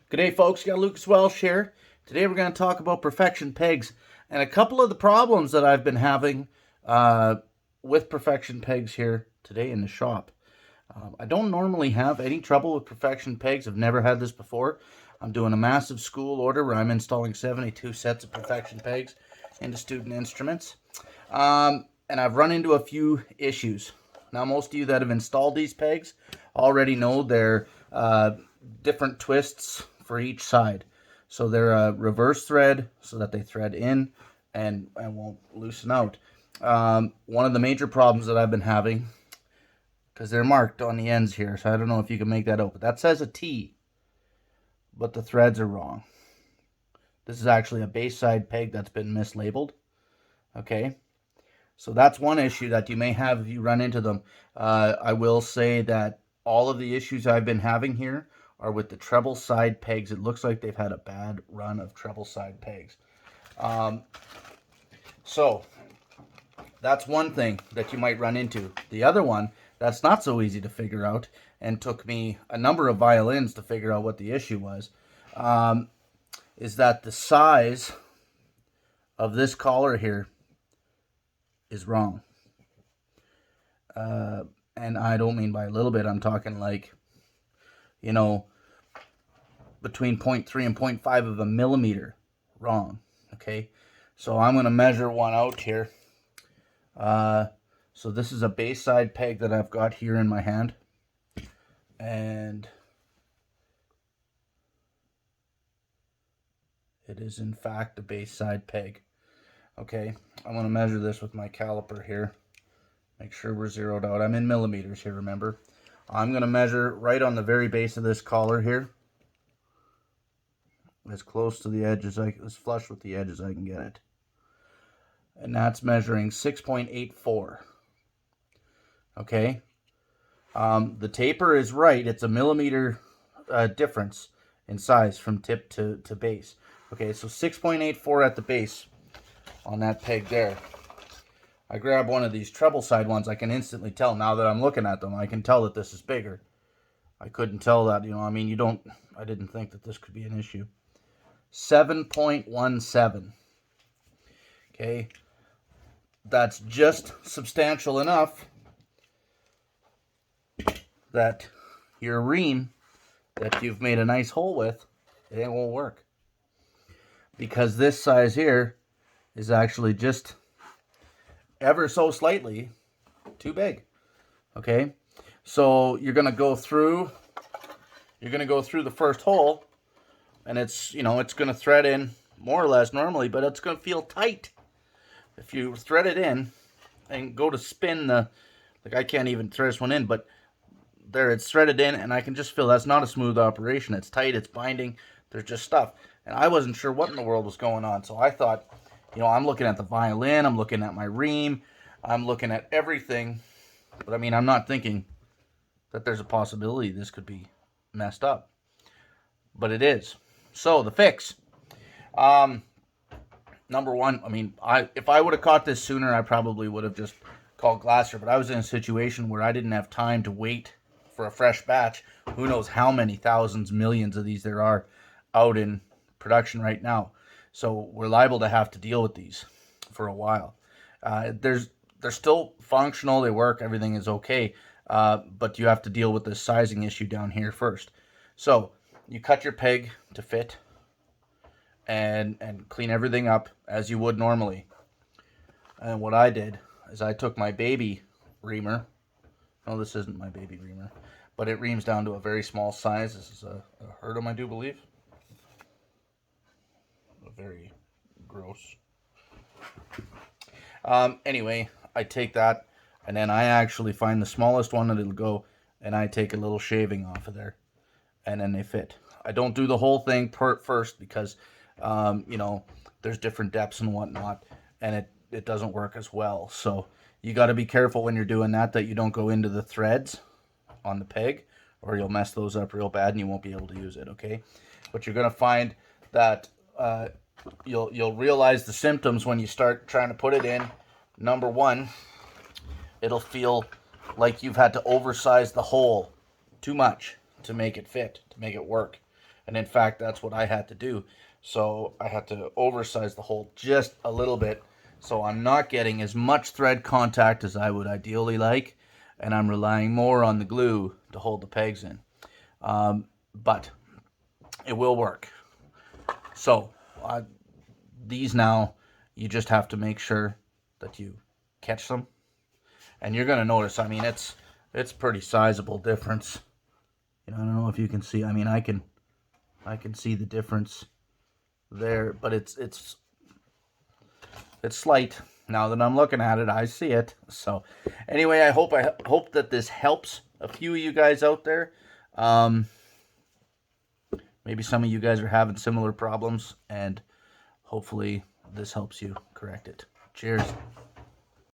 Good day, folks. You got Lucas Welsh here. Today we're going to talk about perfection pegs and a couple of the problems that I've been having with perfection pegs here today in the shop. I don't normally have any trouble with perfection pegs. I've never had this before. I'm doing a massive school order where I'm installing 72 sets of perfection pegs into student instruments. And I've run into a few issues. Now, most of you that have installed these pegs already know they're different twists for each side. So they're a reverse thread so that they thread in and won't loosen out. One of the major problems that I've been having, because they're marked on the ends here, so I don't know if you can make that out, but that says a T, but the threads are wrong. This is actually a base side peg that's been mislabeled. Okay, so that's one issue that you may have if you run into them. I will say that all of the issues I've been having here are with the treble side pegs. It looks like they've had a bad run of treble side pegs. So that's one thing that you might run into. The other one that's not so easy to figure out, and took me a number of violins to figure out what the issue was, is that the size of this collar here is wrong. And I don't mean by a little bit. I'm talking like, you know, between 0.3 and 0.5 of a millimeter wrong. Okay, so I'm going to measure one out here. So this is a base side peg that I've got here in my hand, and it is in fact a base side peg. Okay, I'm going to measure this with my caliper here. Make sure we're zeroed out. I'm in millimeters here, remember. I'm going to measure right on the very base of this collar here, as close to the edge as as flush with the edge as I can get it. And that's measuring 6.84. Okay. The taper is right. It's a millimeter difference in size from tip to base. Okay, so 6.84 at the base on that peg there. I grab one of these treble side ones, I can instantly tell now that I'm looking at them. I can tell that this is bigger. I couldn't tell that, I mean, I didn't think that this could be an issue. 7.17. Okay, that's just substantial enough that your ream that you've made a nice hole with, it won't work. Because this size here is actually just ever so slightly too big. Okay, so you're gonna go through the first hole, and it's it's gonna thread in more or less normally, but it's gonna feel tight. If you thread it in and go to spin I can't even thread this one in, but there it's threaded in, and I can just feel that's not a smooth operation. It's tight, it's binding, there's just stuff. And I wasn't sure what in the world was going on, so I thought, I'm looking at the violin, I'm looking at my ream, I'm looking at everything, but I mean, I'm not thinking that there's a possibility this could be messed up. But it is. So, the fix. Number one, I mean, if I would have caught this sooner, I probably would have just called Glasser, but I was in a situation where I didn't have time to wait for a fresh batch. Who knows how many thousands, millions of these there are out in production right now. So we're liable to have to deal with these for a while. They're still functional, they work, everything is okay, but you have to deal with this sizing issue down here first. So you cut your peg to fit and clean everything up as you would normally. And what I did is I took my baby reamer. No, this isn't my baby reamer, but it reams down to a very small size. This is a Hertum, I do believe. Very gross. Anyway, I take that, and then I actually find the smallest one that it'll go, and I take a little shaving off of there, and then they fit. I don't do the whole thing first because, there's different depths and whatnot, and it doesn't work as well. So you got to be careful when you're doing that you don't go into the threads on the peg, or you'll mess those up real bad and you won't be able to use it. Okay, but you're gonna find that you'll realize the symptoms when you start trying to put it in. Number one, it'll feel like you've had to oversize the hole too much to make it fit, to make it work. And in fact, that's what I had to do. So I had to oversize the hole just a little bit. So I'm not getting as much thread contact as I would ideally like. And I'm relying more on the glue to hold the pegs in. But it will work. So these now, you just have to make sure that you catch them. And you're going to notice, I mean, it's pretty sizable difference. You know, I don't know if you can see. I mean, I can see the difference there, but it's slight. Now that I'm looking at it, I see it. So anyway, I hope that this helps a few of you guys out there. Maybe some of you guys are having similar problems, and hopefully this helps you correct it. Cheers.